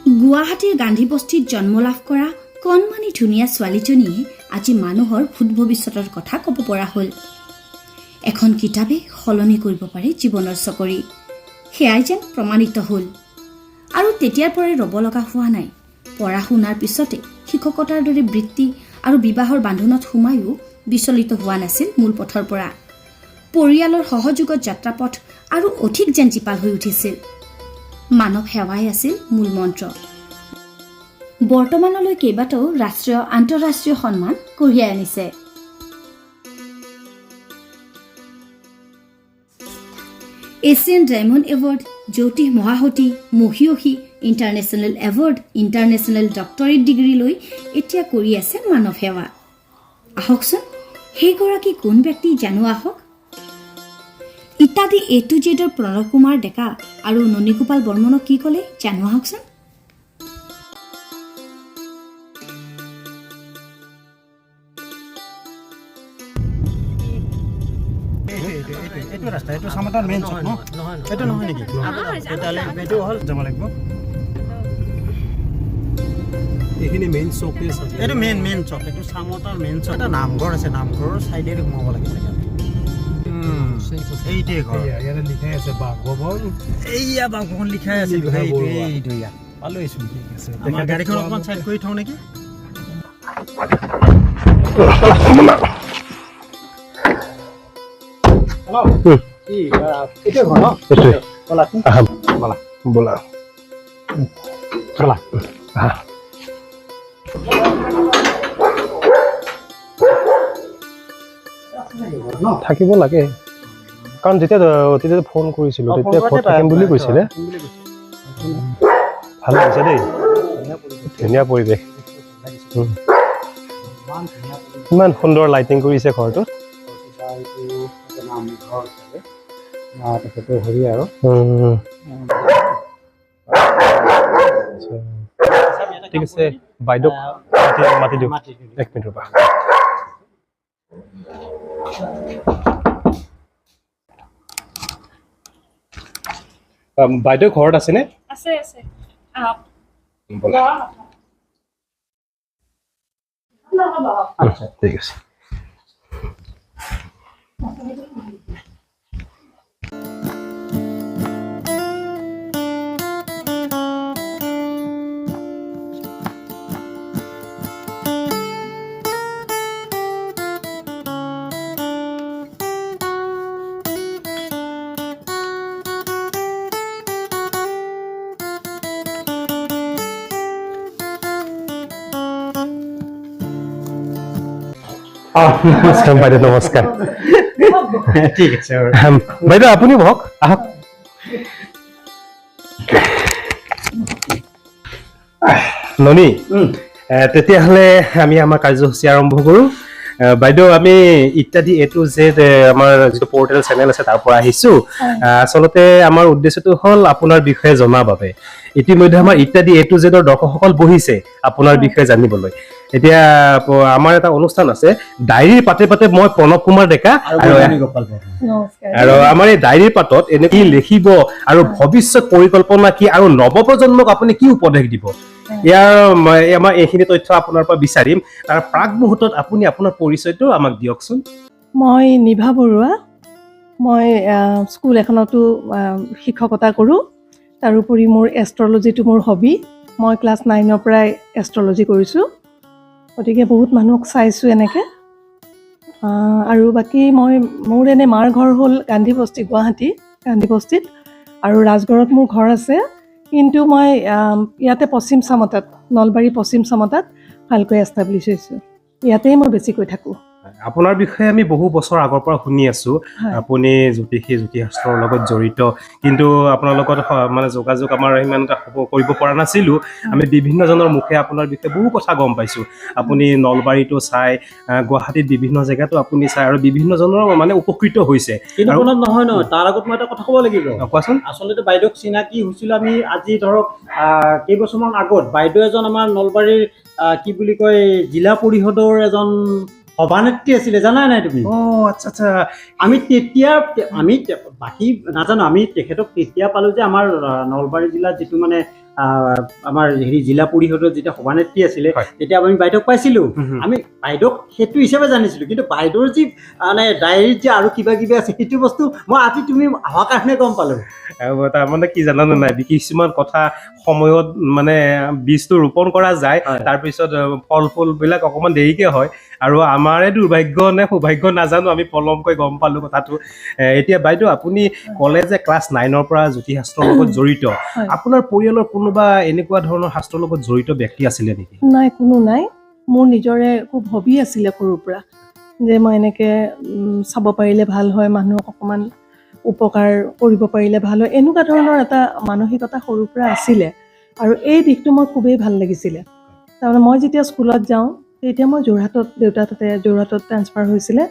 গুৱাহাটীৰ গান্ধী বস্তিত জন্ম লাভ কৰা কণমানি ধুনীয়া ছোৱালীজনীয়ে আজি মানুহৰ ভূত ভৱিষ্যতৰ কথা ক'ব পৰা হ'ল। এখন কিতাপে সলনি কৰিব পাৰে জীৱনৰ চকৰি, সেয়াই যেন প্ৰমাণিত হ'ল। আৰু তেতিয়াৰ পৰাই ৰ'ব লগা হোৱা নাই। পঢ়া শুনাৰ পিছতে শিক্ষকতাৰ দৰে বৃত্তি আৰু বিবাহৰ বান্ধোনত সোমায়ো বিচলিত হোৱা নাছিল মূল পথৰ পৰা। পৰিয়ালৰ সহযোগত যাত্ৰাপথ আৰু অধিক যেন জীপাল হৈ উঠিছিল। মানৱ সেৱাই আছিল মূল মন্ত্ৰ। বৰ্তমানলৈ কেইবাটাও ৰাষ্ট্ৰীয় আন্তঃৰাষ্ট্ৰীয় সন্মান কঢ়িয়াই আনিছে। এছিয়ান ডায়মণ্ড এৱাৰ্ড, জ্যোতিষ মহাসতী, মহিয়সী, international award, international doctorate degree লৈ এতিয়া কৰি আছে মানৱ সেৱা। আহকচোন সেইগৰাকী কোন ব্যক্তি জানো আহক। ইত্যাদি A to Z Pranab Kumar Deka আৰু ননীগোপাল বৰ্মনক কি ক'লে জানো আহকচোন। এইটো ৰাস্তা, এইটো চামতাৰ মেইন চক ন? এইটো নহয় নেকি? এইটো হ'ল যাব লাগিব। এইখিনি মেইন চক এইটো মেইন চক, এইটো চামতাৰ মেইন চক। এটা নামঘৰ আছে, নামঘৰৰ চাইডেৰে সোমাব লাগে চাগে। এইটোৱে ঘৰ। ইয়াতে লিখাই আছে বাঘভৱন। এইয়া বাঘভৱন লিখাই আছে। এইটো ইয়াত পালোঁচোন। ঠিক আছে, আমাৰ গাড়ীখন অকণমান চাইড কৰি থওঁ নেকি? এইটোৱে ঘৰ ন? ব'লা থাকিব লাগে, কাৰণ যেতিয়া ফোন কৰিছিলো তেতিয়া ঘৰত থাকিম বুলি কৈছিলে। ভাল লাগিছে দেই, ধুনীয়া পৰিৱেশ। ইমান সুন্দৰ লাইটিং কৰিছে ঘৰটোত। হেৰি আৰু ঠিক আছে, বাইদেউক মাতি দিওঁ। এক মিনিট ৰ'বা। বাইদেউ ঘৰত আছেনে? আছে। আচ্ছা, ঠিক আছে। নমস্কাৰ বাইদেউ, নমস্কাৰ। ঠিক আছে বাইদেউ আপুনি বহক, আহক। ননী, তেতিয়াহ'লে আমি আমাৰ কাৰ্যসূচী আৰম্ভ কৰোঁ। বাইদেউ, আমি ইত্যাদি A to Z আমাৰ যিটো পৰ্টেল চেনেল আছে তাৰ পৰা আহিছোঁ। আচলতে আমাৰ উদ্দেশ্যটো হ'ল আপোনাৰ বিষয়ে জনাৰ বাবে। ইতিমধ্যে আমাৰ ইত্যাদি A to Z দৰ্শকসকল বহিছে আপোনাৰ বিষয়ে জানিবলৈ। এতিয়া আমাৰ এটা অনুষ্ঠান আছে, ডায়েৰীৰ পাতে পাতে মই প্ৰণৱ কুমাৰ ডেকা আৰু আমাৰ এই ডায়েৰীৰ পাতত এনে কি লিখিব আৰু ভৱিষ্যত পৰিকল্পনা কি আৰু নৱপ্ৰজন্মক আপুনি কি উপদেশ দিব, আমাৰ এইখিনি তথ্য আপোনাৰ পৰা বিচাৰিম। তাৰ প্ৰাক মুহূৰ্তত আপুনি আপোনাৰ পৰিচয়টো আমাক দিয়কচোন। মই নিভা বৰুৱা। মই স্কুল এখনতো শিক্ষকতা কৰোঁ। তাৰোপৰি মোৰ এষ্ট্ৰলজিটো মোৰ হবি। মই ক্লাছ 9ৰ পৰাই এষ্ট্ৰলজি কৰিছোঁ, গতিকে বহুত মানুহক চাইছোঁ এনেকৈ। আৰু বাকী মোৰ এনে মাৰ ঘৰ হ'ল গান্ধী বস্তি, গুৱাহাটী গান্ধী বস্তিত, আৰু ৰাজগড়ত মোৰ ঘৰ আছে। কিন্তু মই ইয়াতে পশ্চিম চামতাত, নলবাৰী পশ্চিম চামতাত ভালকৈ এষ্টাব্লিছ হৈছোঁ। ইয়াতেই মই বেছিকৈ থাকোঁ। আপোনাৰ বিষয়ে আমি বহু বছৰ আগৰ পৰা শুনি আছোঁ। আপুনি জ্যোতিষশাস্ত্ৰৰ লগত জড়িত, কিন্তু আপোনাৰ লগত মানে যোগাযোগ আমাৰ ইমান এটা কৰিব পৰা নাছিলোঁ। আমি বিভিন্নজনৰ মুখে আপোনাৰ বিষয়ে বহু কথা গম পাইছোঁ। আপুনি নলবাৰীটো চাই, গুৱাহাটীত বিভিন্ন জেগাতো আপুনি চাই, আৰু বিভিন্নজনৰ মানে উপকৃত হৈছে। কিন্তু নহয় ন, তাৰ আগত মই এটা কথা ক'ব লাগিব। কোৱাচোন। আচলতে বাইদেউক চিনাকি হৈছিলোঁ আমি আজি ধৰক কেইবছৰমান আগত। বাইদেউ এজন আমাৰ নলবাৰীৰ কি বুলি কয়, জিলা পৰিষদৰ এজন সভানেত্ৰী আছিলে, জানা নাই তুমি? আচ্ছা। আমি বাকী নাজানো, আমি তেখেতক তেতিয়া পালোঁ যে আমাৰ নলবাৰী জিলাত যিটো মানে আমাৰ হেৰি জিলা পৰিষদৰ যেতিয়া সভানেত্ৰী আছিলে হয়। তেতিয়া আমি বাইদেউক পাইছিলোঁ। হুম। আমি বাইদেউক সেইটো হিচাপে জানিছিলোঁ, কিন্তু বাইদেউৰ যি মানে ডায়েৰীত যে আৰু কিবা কিবি আছে সেইটো বস্তু মই আজি তুমি অহাৰ কাৰণে গম পালোঁ। তাৰমানে কি জানানে নাই, কিছুমান কথা সময়ত মানে বীজটো ৰোপণ কৰা যায়, হয়। তাৰপিছত ফল ফুলবিলাক অকণমান দেৰিকে হয়, আৰু আমাৰে দুৰ্ভাগ্য নে সৌভাগ্য নাজানো, আমি পলমকৈ গম পালোঁ কথাটো। এতিয়া বাইদেউ আপুনি ক'লে যে ক্লাছ 9ৰ পৰা জ্যোতিষ শাস্ত্ৰৰ লগত জড়িত, হয়। আপোনাৰ পৰিয়ালৰ কোনোবা এনেকুৱা ধৰণৰ শাস্ত্ৰৰ লগত জড়িত ব্যক্তি আছিলে নেকি? নাই, কোনো নাই। মোৰ নিজৰে খুব হবি আছিলে সৰুৰ পৰা, যে মই এনেকৈ চাব পাৰিলে ভাল হয়, মানুহক অকণমান উপকাৰ কৰিব পাৰিলে ভাল হয়, এনেকুৱা ধৰণৰ এটা মানসিকতা সৰুৰ পৰা আছিলে, আৰু এই দিশটো মই খুবেই ভাল লাগিছিলে। তাৰমানে মই যেতিয়া স্কুলত যাওঁ তেতিয়া মই যোৰহাটত ট্ৰান্সফাৰ হৈছিলে,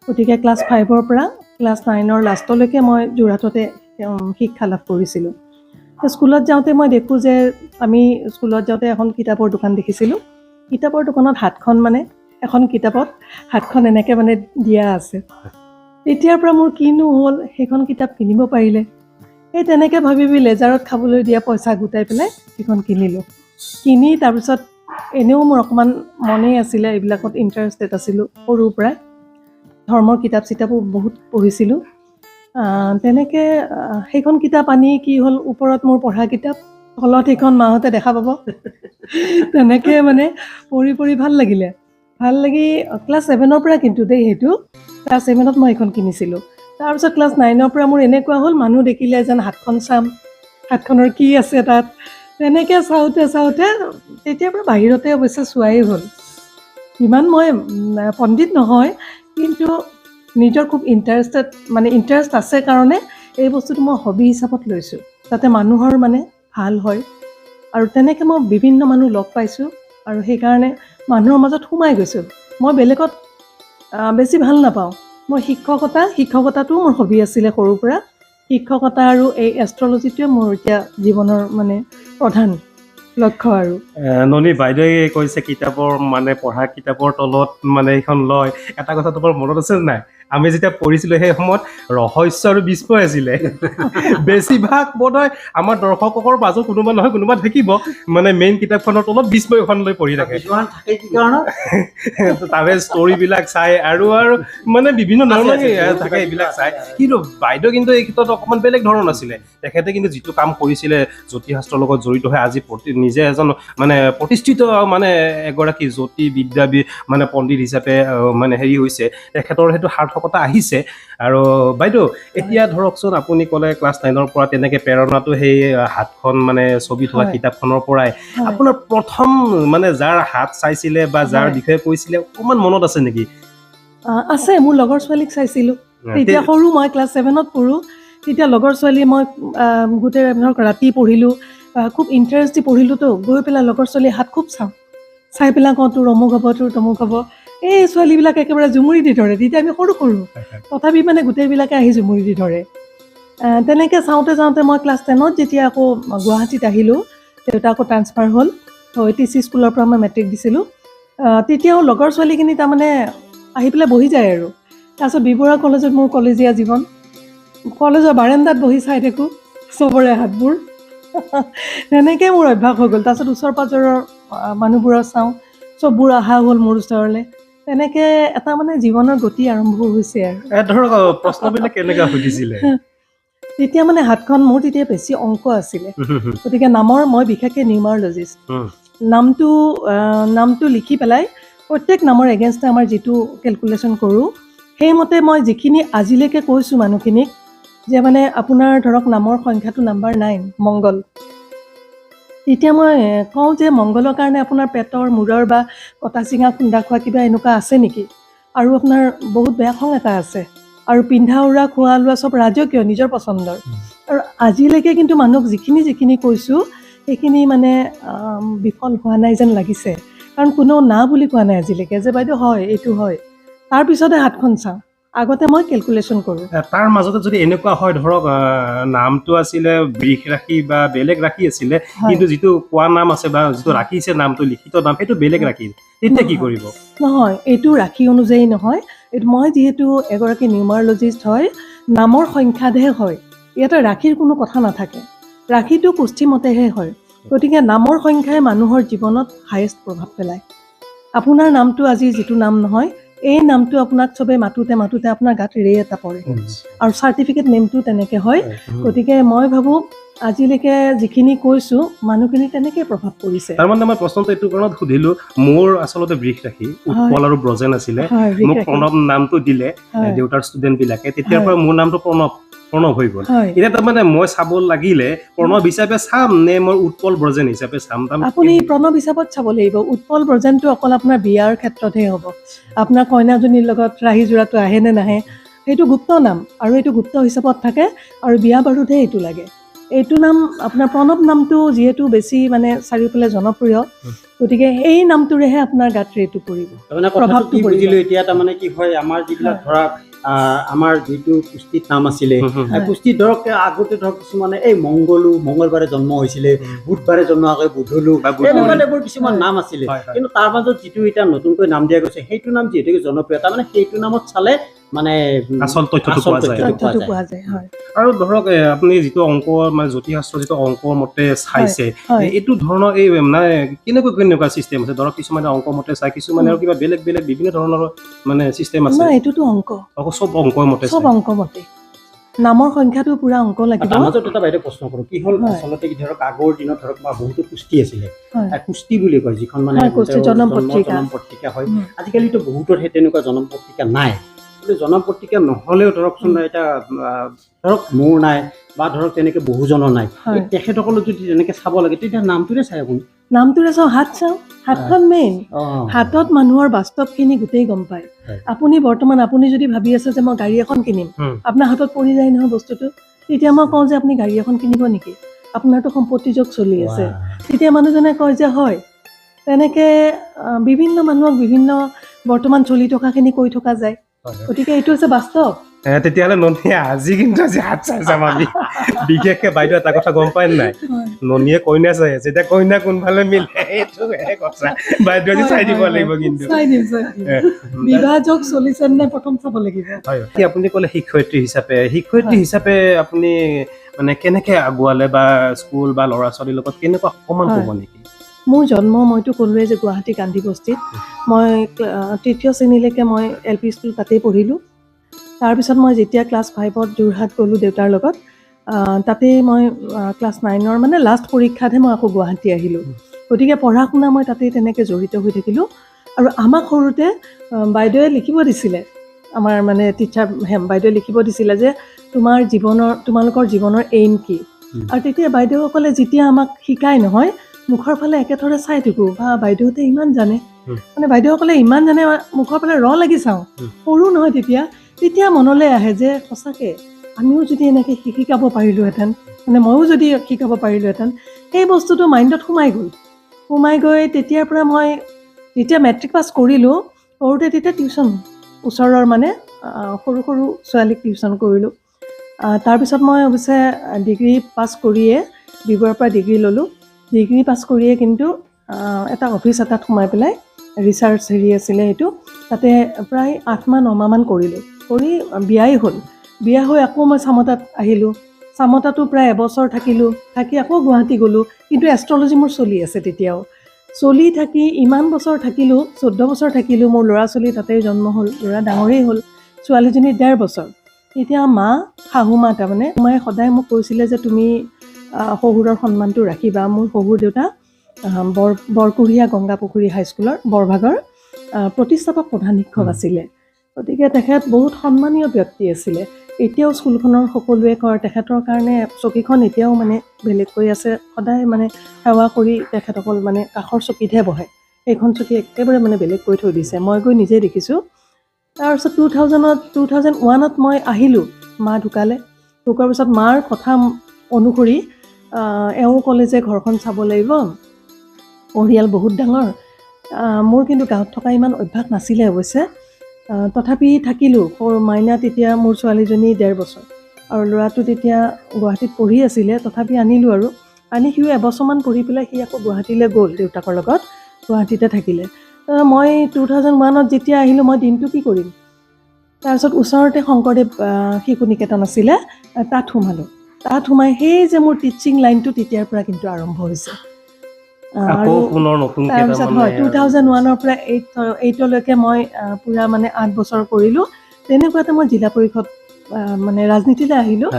গতিকে ক্লাছ 5ৰ পৰা ক্লাছ 9ৰ লাষ্টলৈকে মই যোৰহাটতে শিক্ষা লাভ কৰিছিলোঁ। স্কুলত যাওঁতে মই দেখোঁ যে আমি স্কুলত যাওঁতে এখন কিতাপৰ দোকান দেখিছিলোঁ। কিতাপৰ দোকানত হাতখন মানে এখন কিতাপত হাতখন এনেকৈ মানে দিয়া আছে। তেতিয়াৰ পৰা মোৰ কিনো হ'ল, সেইখন কিতাপ কিনিব পাৰিলে। সেই তেনেকৈ ভাবি লেজাৰত খাবলৈ দিয়া পইচা গোটাই পেলাই সেইখন কিনিলোঁ। কিনি তাৰপিছত এনেও মোৰ অকণমান মনেই আছিলে, এইবিলাকত ইণ্টাৰেষ্টেড আছিলোঁ সৰুৰ পৰাই। ধৰ্মৰ কিতাপ চিতাপো বহুত পঢ়িছিলোঁ। তেনেকৈ সেইখন কিতাপ আনি কি হ'ল, ওপৰত মোৰ পঢ়া কিতাপ, তলত সেইখন মাহঁতে দেখা পাব। তেনেকৈ মানে পঢ়ি ভাল লাগিলে। ভাল লাগি ক্লাছ 7ৰ পৰা, কিন্তু দেই সেইটো ক্লাছ 7ত মই এইখন কিনিছিলোঁ। তাৰপিছত ক্লাছ 9ৰ পৰা মোৰ এনেকুৱা হ'ল, মানুহ দেখিলে যেন হাতখন চাম, হাতখনৰ কি আছে তাত। তেনেকৈ চাওঁতে তেতিয়াৰ পৰা বাহিৰতে অৱশ্যে চোৱাই হ'ল। ইমান মই পণ্ডিত নহয়, কিন্তু নিজৰ খুব ইণ্টাৰেষ্ট আছে কাৰণে এই বস্তুটো মই হবি হিচাপত লৈছোঁ, যাতে মানুহৰ মানে ভাল হয়। আৰু তেনেকৈ মই বিভিন্ন মানুহ লগ পাইছোঁ, আৰু সেইকাৰণে মানুহৰ মাজত সোমাই গৈছোঁ। মই বেলেগত বেছি ভাল নাপাওঁ। মই শিক্ষকতাটোও মোৰ হবি আছিলে সৰুৰ পৰা। শিক্ষকতা আৰু এই এষ্ট্ৰলজিটোৱে মোৰ এতিয়া জীৱনৰ মানে প্ৰধান লক্ষ্য। আৰু ননী, বাইদেৱে কৈছে কিতাপৰ মানে পঢ়া কিতাপৰ তলত মানে এইখন লয়। এটা কথা তোমাৰ মনত আছে নাই, আমি যেতিয়া পঢ়িছিলোঁ সেই সময়ত ৰহস্য আৰু বিস্ময় আছিলে। বেছিভাগ বোধহয় আমাৰ দৰ্শকৰ মাজত কোনোবা নহয় কোনোবা থাকিব, মানে মেইন কিতাপখনৰ তলত বিস্ময়খন লৈ পঢ়ি থাকে। কিছুমান থাকে কি কাৰণত তাৰে ষ্টৰিবিলাক চাই আৰু মানে বিভিন্ন ধৰণৰ থাকে, এইবিলাক চাই। কিন্তু বাইদেউ কিন্তু এই ক্ষেত্ৰত অকণমান বেলেগ ধৰণৰ আছিলে। তেখেতে কিন্তু যিটো কাম কৰিছিলে জ্যোতিষ শাস্ত্ৰৰ লগত জড়িত হৈ আজি নিজে এজন মানে প্ৰতিষ্ঠিত মানে এগৰাকী জ্যোতিষবিদ্যাবিদ মানে পণ্ডিত হিচাপে মানে হেৰি হৈছে, তেখেতৰ সেইটো সাৰ্থকতা আহিছে। আৰু বাইদেউ এতিয়া ধৰকচোন, আপুনি ক'লে ক্লাছ 9ৰ পৰা তেনেকৈ প্ৰেৰণাটো সেই হাতখন মানে ছবি থকা হয়। কিতাপখনৰ পৰাই। আপোনাৰ প্ৰথম মানে যাৰ হাত চাইছিলে বা যাৰ বিষয়ে কৈছিলে অকণমান মনত আছে নেকি? আছে, মোৰ লগৰ ছোৱালীক চাইছিলোঁ। তেতিয়া সৰু, মই ক্লাছ 7ত পঢ়োঁ। তেতিয়া লগৰ ছোৱালীয়ে মই গোটেই ধৰক ৰাতি পঢ়িলোঁ, খুব ইণ্টাৰেষ্ট দি পঢ়িলোঁতো, গৈ পেলাই লগৰ ছোৱালীৰ হাত খুব চাই পেলাই কওঁ তোৰ অমুক হ'ব, তোৰ তমুক হ'ব। এই ছোৱালীবিলাক একেবাৰে জুমুৰি দি ধৰে। তেতিয়া আমি সৰু তথাপি মানে গোটেইবিলাকে আহি জুমুৰি দি ধৰে। তেনেকৈ চাওঁতে মই ক্লাছ 10ত যেতিয়া আকৌ গুৱাহাটীত আহিলোঁ, দেউতা আকৌ ট্ৰান্সফাৰ হ'ল, TC স্কুলৰ পৰা মই মেট্ৰিক দিছিলোঁ। তেতিয়াও লগৰ ছোৱালীখিনি তাৰমানে আহি পেলাই বহি যায় আৰু। তাৰপিছত বি বৰুৱা কলেজত মোৰ কলেজীয়া জীৱন, কলেজৰ বাৰান্দাত বহি চাই থাকোঁ চবৰে হাতবোৰ। তেনেকৈ মোৰ অভ্যাস হৈ গ'ল। তাৰপিছত ওচৰ পাজৰৰ মানুহবোৰৰ চাওঁ, চববোৰ অহা হ'ল মোৰ ওচৰলৈ। তেনেকৈ এটা মানে জীৱনৰ গতি আৰম্ভ হৈছে আৰু। ধৰক প্ৰশ্নবিলাক কেনেকুৱা সুধিছিলে? তেতিয়া মানে হাতখন মোৰ তেতিয়া বেছি অংক আছিলে, গতিকে মই বিশেষকৈ নিউমাৰলজিষ্ট। নামটো লিখি পেলাই প্ৰত্যেক নামৰ এগেইনষ্টে আমাৰ যিটো কেলকুলেশ্যন কৰোঁ, সেইমতে মই যিখিনি আজিলৈকে কৈছোঁ মানুহখিনিক, যে মানে আপোনাৰ ধৰক নামৰ সংখ্যাটো নাম্বাৰ 9 মংগল। তেতিয়া মই কওঁ যে মংগলৰ কাৰণে আপোনাৰ পেটৰ মূৰৰ বা কটা চিঙা খুন্দা খোৱা কিবা এনেকুৱা আছে নেকি, আৰু আপোনাৰ বহুত বেয়া খং এটা আছে, আৰু পিন্ধা উৰা খোৱা লোৱা চব ৰাজকীয় নিজৰ পচন্দৰ। আৰু আজিলৈকে কিন্তু মানুহক যিখিনি কৈছোঁ সেইখিনি মানে বিফল হোৱা নাই যেন লাগিছে, কাৰণ কোনেও না বুলি কোৱা নাই আজিলৈকে যে বাইদেউ হয় এইটো হয়। তাৰপিছতে হাতখন চাওঁ, আগতে মই কেলকুলেশ্যন কৰোঁ। তাৰ মাজতে যদি এনেকুৱা হয়, ধৰক নামটো আছিলে বৃষ ৰাশি বা বেলেগ ৰাশি আছিলে, কিন্তু যিটো কোৱা নাম আছে বা যিটো ৰাখিছে নামটো লিখিত নাম সেইটো বেলেগ ৰাশি, তেতিয়া কি কৰিব? নহয়, এইটো ৰাশি অনুযায়ী নহয়। এইটো মই যিহেতু এগৰাকী নিউমাৰলজিষ্ট হয়, নামৰ সংখ্যাতহে হয়, ইয়াতে ৰাশিৰ কোনো কথা নাথাকে। ৰাশিটো কুষ্ঠিমতেহে হয়। গতিকে নামৰ সংখ্যাই মানুহৰ জীৱনত হায়েষ্ট প্ৰভাৱ পেলায়। আপোনাৰ নামটো আজি যিটো নাম নহয়, এই নামটো আপোনাক চবে মাতোতে আপোনাৰ গাত ৰে এটা পৰে, আৰু চাৰ্টিফিকেট নেমটো তেনেকৈ হয়। গতিকে মই ভাবোঁ আজিলৈকে যিখিনি কৈছোঁ মানুহখিনি তেনেকৈ প্ৰভাৱ পৰিছে। তাৰমানে মই প্ৰশ্নটো এইটো কাৰণত সুধিলোঁ, মোৰ আচলতে বৃষ ৰাশি উৎপল আৰু ব্ৰজেন আছিলে। মোক প্ৰণৱ নামটো দিলে দেউতাৰ ষ্টুডেণ্টবিলাকে, তেতিয়াৰ পৰা মোৰ নামটো প্ৰণৱ হৈ গ'ল। এতিয়া তাৰমানে মই চাব লাগিলে প্ৰণৱ হিচাপে চাম নে মই উৎপল ব্ৰজেন হিচাপে চাম? আপুনি প্ৰণৱ হিচাপত চাব লাগিব। উৎপল ব্ৰজেনটো অকল আপোনাৰ বিয়াৰ ক্ষেত্ৰতহে হ'ব। আপোনাৰ কইনাজনীৰ লগত ৰাহি জোৰাটো আহে নে নাহে সেইটো গুপ্ত নাম, আৰু এইটো গুপ্ত হিচাপত থাকে, আৰু বিয়া বাৰুতহে এইটো লাগে। এইটো নাম আপোনাৰ প্ৰণৱ নামটো যিহেতু বেছি মানে চাৰিওফালে জনপ্ৰিয়, গতিকে এই নামটোৰেহে আপোনাৰ গাত ৰেটো পৰিব, প্ৰভাৱটো পৰিব। এতিয়া তাৰমানে কি হয়, আমাৰ যিবিলাক ধৰা আমাৰ যিটো পুষ্টিত নাম আছিলে, পুষ্টিত ধৰক আগতে ধৰক কিছুমানে এই মংগলবাৰে জন্ম হৈছিলে, বুধবাৰে জন্ম হয়, বুধলু, এনেকুৱা টাইপৰ কিছুমান নাম আছিলে। কিন্তু তাৰ মাজত যিটো এতিয়া নতুনকৈ নাম দিয়া গৈছে, সেইটো নাম যিহেতুকে জনপ্ৰিয়, তাৰমানে সেইটো নামত চালে মানে আচল তথ্যটো পোৱা যায়। আৰু ধৰক আপুনি যিটো অংক মানে জ্যোতিষশাস্ত্ৰ যিটো অংক মতে চাইছে, এইটো ধৰণৰ এই মানে কেনেকুৱা চিষ্টেম আছে? ধৰক কিছুমানে অংক মতে চাই, কিছুমানে আৰু কিবা বেলেগ বিভিন্ন ধৰণৰ মানে চিষ্টেম আছে। এইটোতো অংক, চব অংক মতে, চব অংক মতে। নামৰ সংখ্যাটো পুৰা অংক লাগিব। তাৰ মাজত এটা বাইদেউ প্ৰশ্ন কৰোঁ, কি হ'ল আচলতে কি ধৰক আগৰ দিনত ধৰক বহুতো কুস্তি আছিলে, কুস্তি বুলি কয় যিখন মানে জনম পত্ৰিকা হয়। আজিকালিতো বহুতৰ সেই তেনেকুৱা জনম পত্ৰিকা নাই। জনম পত্ৰিকা নহ'লেও ধৰকচোন এতিয়া ধৰক মোৰ নাই বা ধৰক তেনেকৈ বহুজনৰ নাই, তেখেতসকলে যদি তেনেকৈ চাব লাগে তেতিয়া নামটোৰে চাই আপুনি? নামটোৰে চাওঁ, হাত চাওঁ, হাতখন মেইন। হাতত মানুহৰ বাস্তৱখিনি গোটেই গম পায়। আপুনি বৰ্তমান আপুনি যদি ভাবি আছে যে মই গাড়ী এখন কিনিম, আপোনাৰ হাতত পৰি যায় নহয় বস্তুটো, তেতিয়া মই কওঁ যে আপুনি গাড়ী এখন কিনিব নেকি, আপোনাৰতো সম্পত্তি যোগ চলি আছে, তেতিয়া মানুহজনে কয় যে হয়। তেনেকৈ বিভিন্ন মানুহক বিভিন্ন বৰ্তমান চলি থকাখিনি কৈ থকা যায়। গতিকে এইটো হৈছে বাস্তৱ। তেতিয়াহ'লে ননীয়ে আজি কিন্তু হাত চাই যাম আমি। বিশেষকে বাইদেউ এটা কথা গম পায় নাই, ননীয়ে কইনা চাই আছে, এতিয়া কইনা কোনফালে মিলে এইটোহে কথা বাইদেউ আজি চাই দিব লাগিব। কিন্তু বিবাহ যোগ চলিছে নে প্ৰথম চাব লাগিব। আপুনি ক'লে শিক্ষয়িত্ৰী হিচাপে আপুনি মানে কেনেকে আগুৱালে, বা স্কুল বা ল'ৰা ছোৱালীৰ লগত কেনেকুৱা অকণমান ক'ব নেকি? মোৰ জন্ম মইতো ক'লোৱে যে গুৱাহাটী গান্ধী বস্তিত। মই তৃতীয় শ্ৰেণীলৈকে মই LP স্কুল তাতেই পঢ়িলোঁ। তাৰপিছত মই যেতিয়া ক্লাছ 5ত যোৰহাট গ'লোঁ দেউতাৰ লগত, তাতেই মই ক্লাছ 9ৰ মানে লাষ্ট পৰীক্ষাতহে মই আকৌ গুৱাহাটী আহিলোঁ। গতিকে পঢ়া শুনা মই তাতেই তেনেকৈ জড়িত হৈ থাকিলোঁ। আৰু আমাক সৰুতে বাইদেৱে লিখিব দিছিলে, আমাৰ মানে টিচাৰ বাইদেৱে লিখিব দিছিলে যে তোমালোকৰ জীৱনৰ এইম কি। আৰু তেতিয়া বাইদেউসকলে যেতিয়া আমাক শিকায় নহয়, মুখৰ ফালে একেথৰে চাই থাকোঁ, বা বাইদেউহঁতে ইমান জানে, মানে বাইদেউসকলে ইমান জানে, মুখৰ ফালে লাগি চাওঁ, সৰু নহয় তেতিয়া মনলৈ আহে যে সঁচাকৈ আমিও যদি এনেকৈ শিকাব পাৰিলোঁহেঁতেন, মানে ময়ো যদি শিকাব পাৰিলোঁহেঁতেন। সেই বস্তুটো মাইণ্ডত সোমাই গৈ তেতিয়াৰ পৰা মই যেতিয়া মেট্ৰিক পাছ কৰিলোঁ, সৰুতে তেতিয়া টিউশ্যন, ওচৰৰ মানে সৰু ছোৱালীক টিউশ্যন কৰিলোঁ। তাৰপিছত মই অৱশ্যে ডিগ্ৰী পাছ কৰিয়ে বিবৰৰ পৰা ডিগ্ৰী ল'লোঁ। ডিগ্ৰী পাছ কৰিয়ে কিন্তু এটা অফিচ এটাত সোমাই পেলাই ৰিচাৰ্চ আছিলে সেইটো, তাতে প্ৰায় 8-9 মাহমান কৰিলোঁ। কৰি বিয়া হৈ আকৌ মই চামতাত আহিলোঁ। চামতাতো প্ৰায় এবছৰ থাকিলোঁ, থাকি আকৌ গুৱাহাটী গ'লোঁ। কিন্তু এষ্ট্ৰলজি মোৰ চলি আছে তেতিয়াও। চলি থাকি ইমান বছৰ থাকিলোঁ, 14 বছৰ থাকিলোঁ। মোৰ ল'ৰা ছোৱালী তাতেই জন্ম হ'ল, ল'ৰা ডাঙৰেই হ'ল, ছোৱালীজনী 1.5 বছৰ। এতিয়া শাহু মা তাৰমানে মায়ে সদায় মোক কৈছিলে যে তুমি শহুৰৰ সন্মানটো ৰাখিবা। মোৰ শহুৰ দেউতা বৰকুঢ়িয়া গংগাপুখুৰী হাইস্কুলৰ বৰভাগৰ প্ৰতিষ্ঠাপক প্ৰধান শিক্ষক আছিলে। গতিকে তেখেত বহুত সন্মানীয় ব্যক্তি আছিলে। এতিয়াও স্কুলখনৰ সকলোৱে কয়, তেখেতৰ কাৰণে চকীখন এতিয়াও মানে বেলেগকৈ আছে। সদায় মানে সেৱা কৰি তেখেতসকল মানে কাষৰ চকীতহে বহে, সেইখন চকী একেবাৰে মানে বেলেগ কৰি থৈ দিছে। মই গৈ নিজে দেখিছোঁ। তাৰপিছত 2001ত মই আহিলোঁ, মা ঢুকালে। ঢুকোৱাৰ পিছত মাৰ কথা অনুসৰি এওঁ ক'লে যে ঘৰখন চাব লাগিব, পৰিয়াল বহুত ডাঙৰ। মোৰ কিন্তু গাঁৱত থকা ইমান অভ্যাস নাছিলে অৱশ্যে, তথাপি থাকিলোঁ। মাইনা তেতিয়া মোৰ ছোৱালীজনী 1.5 বছৰ, আৰু ল'ৰাটো তেতিয়া গুৱাহাটীত পঢ়ি আছিলে। তথাপি আনিলোঁ, আৰু আনি সিও এবছৰমান পঢ়ি পেলাই সি আকৌ গুৱাহাটীলৈ গ'ল দেউতাকৰ লগত, গুৱাহাটীতে থাকিলে। মই 2001ত যেতিয়া আহিলোঁ, মই দিনটো কি কৰিম? তাৰপিছত ওচৰতে শংকৰদেৱ শিশু নিকেতন আছিলে, তাত সোমালোঁ। তাত সোমাই সেই যে মোৰ টিচিং লাইনটো তেতিয়াৰ পৰা কিন্তু আৰম্ভ হৈছে। আকৌ পুনৰ নতুনকৈ তাৰপিছত হয় 2001ৰ পৰা 8লৈকে মই পূৰা মানে 8 বছৰ কৰিলোঁ। তেনেকুৱাতে মই জিলা পৰিষদ মানে ৰাজনীতিলৈ আহিলোঁ।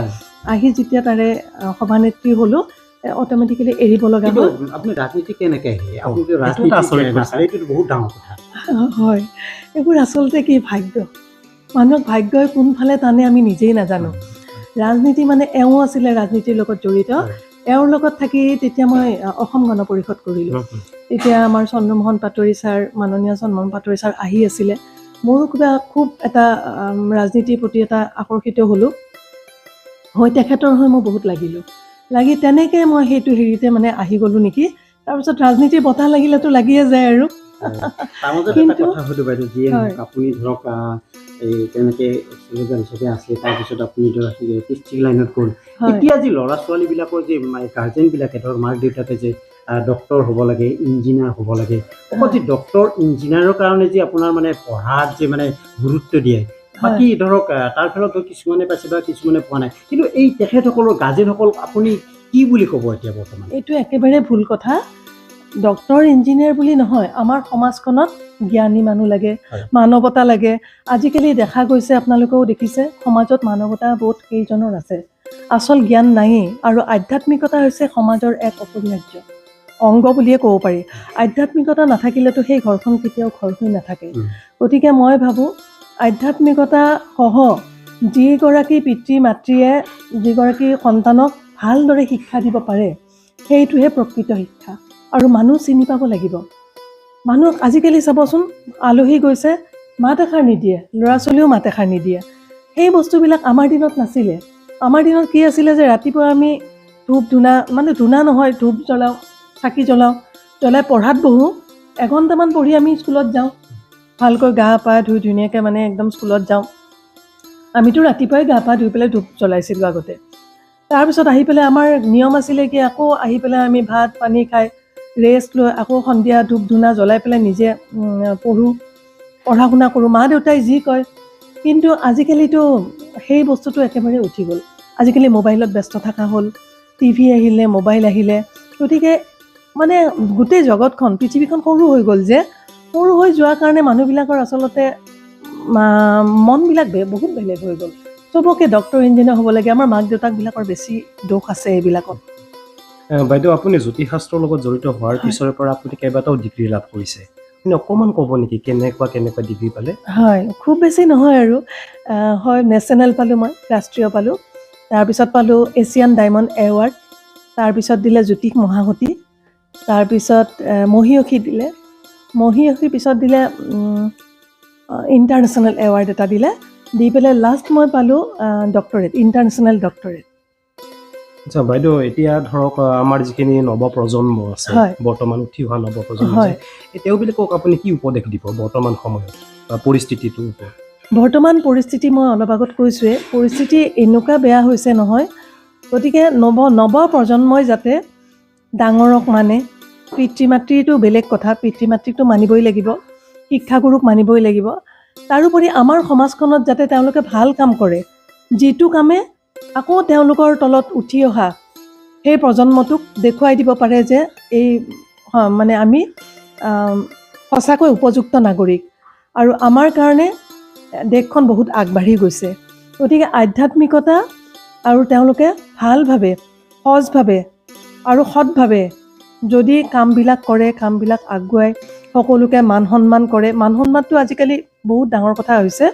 আহি যেতিয়া তাৰে সভানেত্ৰী হ'লোঁ, অট'মেটিকেলি এৰিব লগা কিন্তু হ'ল। আপুনি ৰাজনীতি কেনেকৈ আহিলে? আপুনিতো এইটো ৰাজনীতি এটা আচৰিত কথা। এইটো বহুত ডাঙৰ কথা। হয়, এইবোৰ আচলতে কি ভাগ্য। মানুহক ভাগ্যই কোনফালে টানে আমি নিজেই নাজানো। ৰাজনীতি মানে এওঁ আছিলে ৰাজনীতিৰ লগত জড়িত। এওঁৰ লগত থাকি তেতিয়া মই অসম গণ পৰিষদ কৰিলোঁ। তেতিয়া আমাৰ চন্দ্ৰমোহন পাটোৱাৰী ছাৰ, মাননীয় চন্দ্ৰমোহন পাটোৱাৰী ছাৰ আহি আছিলে। মোৰো খুব এটা ৰাজনীতিৰ প্ৰতি এটা আকৰ্ষিত হ'লোঁ। হয়, তেখেতৰ হৈ মই বহুত লাগি তেনেকৈ মই সেইটো হেৰিতে মানে আহি গ'লোঁ নেকি। তাৰপিছত ৰাজনীতিৰ বতাহ লাগিলেতো লাগিয়ে যায় আৰু। তাৰ মাজত এটা কথা সুধো বাইদেউ, যিয়ে নহওক আপুনি ধৰক এই তেনেকৈ শ্লোগান হিচাপে আছে, তাৰপিছত আপুনি ধৰক টিচিং লাইনত গ'ল। এতিয়া যি ল'ৰা ছোৱালীবিলাকৰ যে গাৰ্জেনবিলাকে ধৰক মাক দেউতাকে যে ডক্তৰ হ'ব লাগে, ইঞ্জিনিয়াৰ হ'ব লাগে, অকল যে ডক্তৰ ইঞ্জিনিয়াৰৰ কাৰণে যে আপোনাৰ মানে পঢ়াত যে মানে গুৰুত্ব দিয়ে, বাকী ধৰক তাৰ ফলত কিছুমানে পাইছে বা কিছুমানে পোৱা নাই, কিন্তু এই তেখেতসকলৰ গাৰ্জেনসকল আপুনি কি বুলি ক'ব এতিয়া বৰ্তমান? এইটো একেবাৰে ভুল কথা। ডক্তৰ ইঞ্জিনিয়াৰ বুলি নহয়, আমাৰ সমাজখনত জ্ঞানী মানুহ লাগে, মানৱতা লাগে। আজিকালি দেখা গৈছে, আপোনালোকেও দেখিছে, সমাজত মানৱতা বোধ কেইজনৰ আছে, আচল জ্ঞান নায়েই। আৰু আধ্যাত্মিকতা হৈছে সমাজৰ এক অপৰিহাৰ্য অংগ বুলিয়ে ক'ব পাৰি। আধ্যাত্মিকতা নাথাকিলেতো সেই ঘৰখন কেতিয়াও ঘৰ হৈ নাথাকে। গতিকে মই ভাবোঁ আধ্যাত্মিকতা সহ যিগৰাকী পিতৃ মাতৃয়ে যিগৰাকী সন্তানক ভালদৰে শিক্ষা দিব পাৰে, সেইটোহে প্ৰকৃত শিক্ষা। আৰু মানুহ চিনি পাব লাগিব। মানুহক আজিকালি চাবচোন, আলহী গৈছে মাত এষাৰ নিদিয়ে, ল'ৰা ছোৱালীও মাত এষাৰ নিদিয়ে। সেই বস্তুবিলাক আমাৰ দিনত নাছিলে। আমাৰ দিনত কি আছিলে যে ৰাতিপুৱা আমি ধূপ ধূনা, মানে ধূনা নহয়, ধূপ জ্বলাওঁ, চাকি জ্বলাই পঢ়াত বহোঁ। এঘণ্টামান পঢ়ি আমি স্কুলত যাওঁ, ভালকৈ গা পা ধুই ধুনীয়াকৈ মানে একদম স্কুলত যাওঁ। আমিতো ৰাতিপুৱাই গা পা ধুই পেলাই ধূপ জ্বলাইছিলোঁ আগতে। তাৰপিছত আহি পেলাই আমাৰ নিয়ম আছিলে কি, আকৌ আহি পেলাই আমি ভাত পানী খাই ৰেষ্ট লৈ আকৌ সন্ধিয়া ধূপ ধূনা জ্বলাই পেলাই নিজে পঢ়া শুনা কৰোঁ, মা দেউতাই যি কয়। কিন্তু আজিকালিতো সেই বস্তুটো একেবাৰে উঠি গ'ল। আজিকালি মোবাইলত ব্যস্ত থকা হ'ল, টিভি আহিলে, মোবাইল আহিলে। গতিকে মানে গোটেই জগতখন, পৃথিৱীখন সৰু হৈ গ'ল। যে সৰু হৈ যোৱাৰ কাৰণে মানুহবিলাকৰ আচলতে মনবিলাক বহুত বেলেগ হৈ গ'ল। চবকে ডক্তৰ ইঞ্জিনিয়াৰ হ'ব লাগে। আমাৰ মাক দেউতাকবিলাকৰ বেছি দোষ আছে এইবিলাকত। বাইদেউ, আপুনি জ্যোতিষশাস্ত্ৰৰ লগত জড়িত হোৱাৰ পিছৰে পৰা আপুনি কেইবাটাও ডিগ্ৰী লাভ কৰিছে। আপুনি অকণমান ক'ব নেকি কেনেকুৱা ডিগ্ৰী পালে? হয়, খুব বেছি নহয় আৰু হয়, নেশ্যনেল পালোঁ, মই ৰাষ্ট্ৰীয় পালোঁ। তাৰপিছত পালোঁ এছিয়ান ডায়মণ্ড এৱাৰ্ড। তাৰপিছত দিলে জ্যোতিষ মহাসতী। তাৰপিছত মহীয়সী দিলে। মহীয়সীৰ পিছত দিলে ইণ্টাৰনেশ্যনেল এৱাৰ্ড এটা দিলে। দি পেলাই লাষ্ট মই পালোঁ ডক্টৰেট, ইণ্টাৰনেশ্যনেল ডক্টৰেট। আচ্ছা বাইদেউ, এতিয়া ধৰক আমাৰ যিখিনি নৱপ্ৰজন্ম আছে, বৰ্তমান উঠি অহা নৱপ্ৰজন্ম আছে, তেওঁবিলাকক আপুনি কি উপদেশ দিব বৰ্তমান সময়ত বা পৰিস্থিতিটোৰ ওপৰত? বৰ্তমান পৰিস্থিতি মই অলপ আগত কৈছোঁৱে, পৰিস্থিতি এনেকুৱা বেয়া হৈছে নহয়। গতিকে নৱপ্ৰজন্মই যাতে ডাঙৰক মানে, পিতৃ মাতৃটো বেলেগ কথা, পিতৃ মাতৃকটো মানিবই লাগিব, শিক্ষাগুৰুক মানিবই লাগিব। তাৰোপৰি আমাৰ সমাজখনত যাতে তেওঁলোকে ভাল কাম কৰে, যিটো কামে আকৌ তেওঁলোকৰ তলত উঠি অহা সেই প্ৰজন্মটোক দেখুৱাই দিব পাৰে যে এই মানে আমি সঁচাকৈ উপযুক্ত নাগৰিক আৰু আমাৰ কাৰণে দেশখন বহুত আগবাঢ়ি গৈছে। গতিকে আধ্যাত্মিকতা আৰু তেওঁলোকে ভালভাৱে, সহজভাৱে আৰু সৎভাৱে যদি কামবিলাক কৰে, কামবিলাক আগুৱাই সকলোকে মান সন্মান কৰে। মান সন্মানটো আজিকালি বহুত ডাঙৰ কথা হৈছে।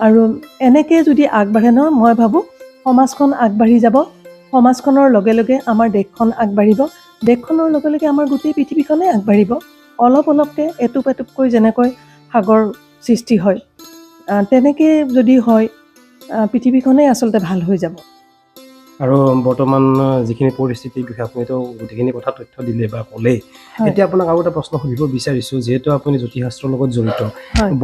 আৰু এনেকৈ যদি আগবাঢ়ে ন, মই ভাবোঁ সমাজখন আগবাঢ়ি যাব। সমাজখনৰ লগে লগে আমাৰ দেশখন আগবাঢ়িব। দেশখনৰ লগে লগে আমাৰ গোটেই পৃথিৱীখনেই আগবাঢ়িব। অলপ অলপকৈ এটুপ এটুপকৈ যেনেকৈ সাগৰ সৃষ্টি হয়, তেনেকৈ যদি হয়, পৃথিৱীখনেই আচলতে ভাল হৈ যাব। আৰু বৰ্তমান যিখিনি পৰিস্থিতিৰ বিষয়ে আপুনিতো গোটেইখিনি কথা তথ্য দিলে বা ক'লেই। এতিয়া আপোনাক আৰু এটা প্ৰশ্ন সুধিব বিচাৰিছোঁ, যিহেতু আপুনি জ্যোতিষশাস্ত্ৰৰ লগত জড়িত।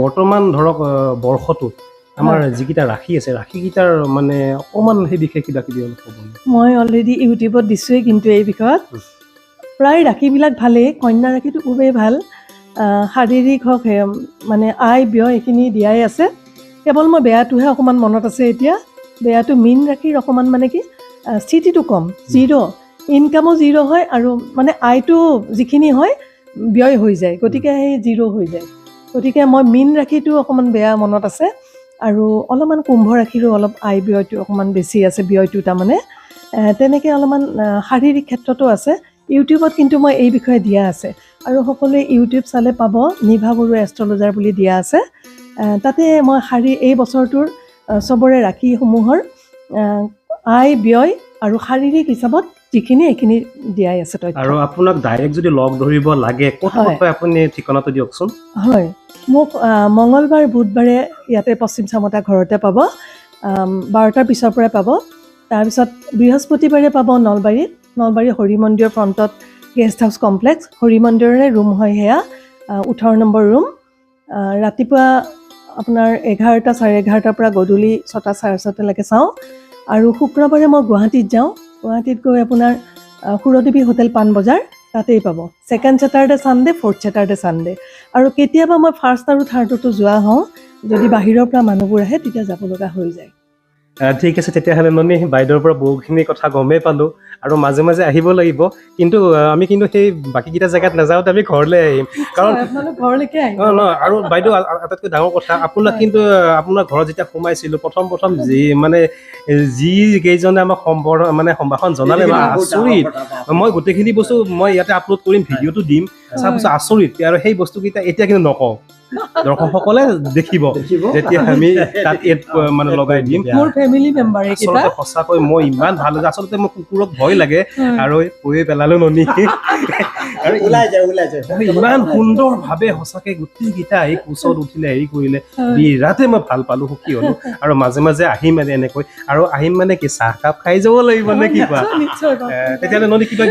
বৰ্তমান ধৰক বৰ্ষটোত আমাৰ যিকেইটা ৰাশি আছে, ৰাশিকেইটাৰ মানে অকণমান সেই বিষয়ে কিবা কিবি অলপ ক'ব। মই অলৰেডি ইউটিউবত দিছোঁৱেই, কিন্তু এই বিষয়ত প্ৰায় ৰাশিবিলাক ভালেই। কন্যা ৰাশিটো খুবেই ভাল, শাৰীৰিক হওক মানে আয় ব্যয় এইখিনি দিয়াই আছে। কেৱল মই বেয়াটোহে অকণমান মনত আছে এতিয়া। বেয়াটো মীন ৰাশিৰ অকণমান মানে কি স্থিতিটো কম, 0। ইনকামো জিৰ' হয় আৰু মানে আয়টো যিখিনি হয় ব্যয় হৈ যায়, গতিকে সেই জিৰ' হৈ যায়। গতিকে মই মীন ৰাশিটো অকণমান বেয়া মনত আছে আৰু অলপমান কুম্ভ ৰাশিৰো অলপ আয় ব্যয়টো অকণমান বেছি আছে, ব্যয়টো তাৰমানে তেনেকৈ অলপমান শাৰীৰিক ক্ষেত্ৰতো আছে। ইউটিউবত কিন্তু মই এই বিষয়ে দিয়া আছে আৰু সকলোৱে ইউটিউব চালে পাব, নিভা বৰুৱা এষ্ট্ৰলজাৰ বুলি দিয়া আছে। তাতে মই এই বছৰটোৰ চবৰে ৰাশিসমূহৰ আয় ব্যয় আৰু শাৰীৰিক হিচাপত যিখিনি এইখিনি দিয়াই আছে তথ্য। আৰু আপোনাক ডাইৰেক্ট যদি লগ ধৰিব লাগে ক'ত হয়। হয় আপুনি ঠিকনাটো দিয়কচোন। হয়, মোক মঙলবাৰ বুধবাৰে ইয়াতে পশ্চিম চামতা ঘৰতে পাব, 12টাৰ পিছৰ পৰাই পাব। তাৰপিছত বৃহস্পতিবাৰে পাব নলবাৰী হৰি মন্দিৰৰ ফ্ৰণ্টত গেষ্ট হাউচ কমপ্লেক্স, হৰি মন্দিৰৰে ৰুম হয় সেয়া, 18 নম্বৰ ৰুম। ৰাতিপুৱা আপোনাৰ 11টা 11:30 পৰা গধূলি 6টা 6:30লৈকে চাওঁ। আৰু শুক্ৰবাৰে মই গুৱাহাটীত যাওঁ, গুৱাহাটীত গৈ আপোনাৰ সুৰদেৱী হোটেল পাণবজাৰ তাতেই পাব। 2nd Saturday Sunday, 4th Saturday Sunday. আৰু কেতিয়াবা মই 1st আৰু 3rdতো যোৱা হওঁ, যদি বাহিৰৰ পৰা মানুহবোৰ আহে তেতিয়া যাব লগা হৈ যায়। ঠিক আছে, তেতিয়াহ'লে ননী বাইদেউৰ পৰা বহুখিনি কথা গমেই পালোঁ আৰু মাজে মাজে আহিব লাগিব, কিন্তু আমি কিন্তু সেই বাকীকেইটা জেগাত নাযাওঁতে আমি ঘৰলৈ আহিম, কাৰণ আপোনালোক ঘৰলৈকে আহিব। নহয় আৰু বাইদেউ আটাইতকৈ ডাঙৰ কথা, আপোনাক কিন্তু আপোনাৰ ঘৰত যেতিয়া সোমাইছিলোঁ প্ৰথম যি কেইজনে আমাক সম্ভাষণ জনালে মই আচৰিত। মই গোটেইখিনি বস্তু মই ইয়াতে আপলোড কৰিম, ভিডিঅ'টো দিম, চাবচোন আচৰিত। আৰু সেই বস্তুকেইটা এতিয়া কিন্তু নকওঁ, দৰ্শকসকলে দেখিব যেতিয়া আমি তাত এড লগাই দিম। মোৰ ফেমিলি মেম্বাৰ এইকেইটা। আচলতে সঁচাকৈ মই ইমান ভাল লাগে, আচলতে মোৰ কুকুৰক ভয় লাগে আৰু কৈয়ে পেলালো ননী। আৰু ওলাই যায় ইমান সুন্দৰভাৱে সঁচাকে গোটেইকেইটা আহি কোচত উঠিলে, হেৰি কৰিলে, বিৰাটে মই ভাল পালো, সুখী হলো। আৰু মাজে মাজে আহিম এনেকৈ, আৰু আহিম কি চাহকাপ খাই যাব লাগিব নে কি কোৱা? তেতিয়াহ'লে ননী কিবা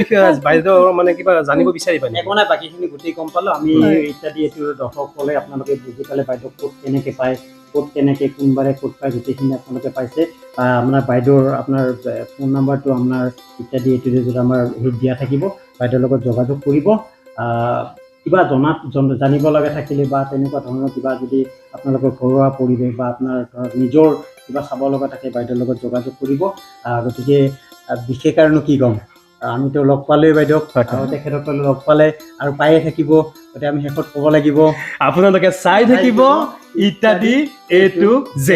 বাইদেউ কিবা জানিব বিচাৰিবা নেকি? একো নাই, বাকীখিনি গোটেই গম পালোঁ আমি। ইত্যাদি এইটো দৰ্শকসকলে আপোনালোকে বুজি পালে বাইদেউ ক'ত কেনেকৈ পায়, ক'ত কেনেকৈ কোনবাৰে ক'ত পায়, গোটেইখিনি আপোনালোকে পাইছে। আপোনাৰ বাইদেউৰ আপোনাৰ ফোন নাম্বাৰটো আপোনাৰ ইত্যাদি এইটো যদি আমাৰ হেৰিত দিয়া থাকিব, বাইদেউৰ লগত যোগাযোগ কৰিব। কিবা জানিব লগা থাকিলে বা তেনেকুৱা ধৰণৰ কিবা যদি আপোনালোকৰ ঘৰুৱা পৰিৱেশ বা আপোনাৰ ধৰক নিজৰ কিবা চাব লগা থাকে, বাইদেউৰ লগত যোগাযোগ কৰিব। গতিকে বিশেষ আৰু কি ক'ম, আমিতো লগ পালেই বাইদেউক, তেখেতক লগ পালে আৰু পায়ে থাকিব। গতিকে আমি শেষত ক'ব লাগিব, আপোনালোকে চাই থাকিব ইত্যাদি A to Z।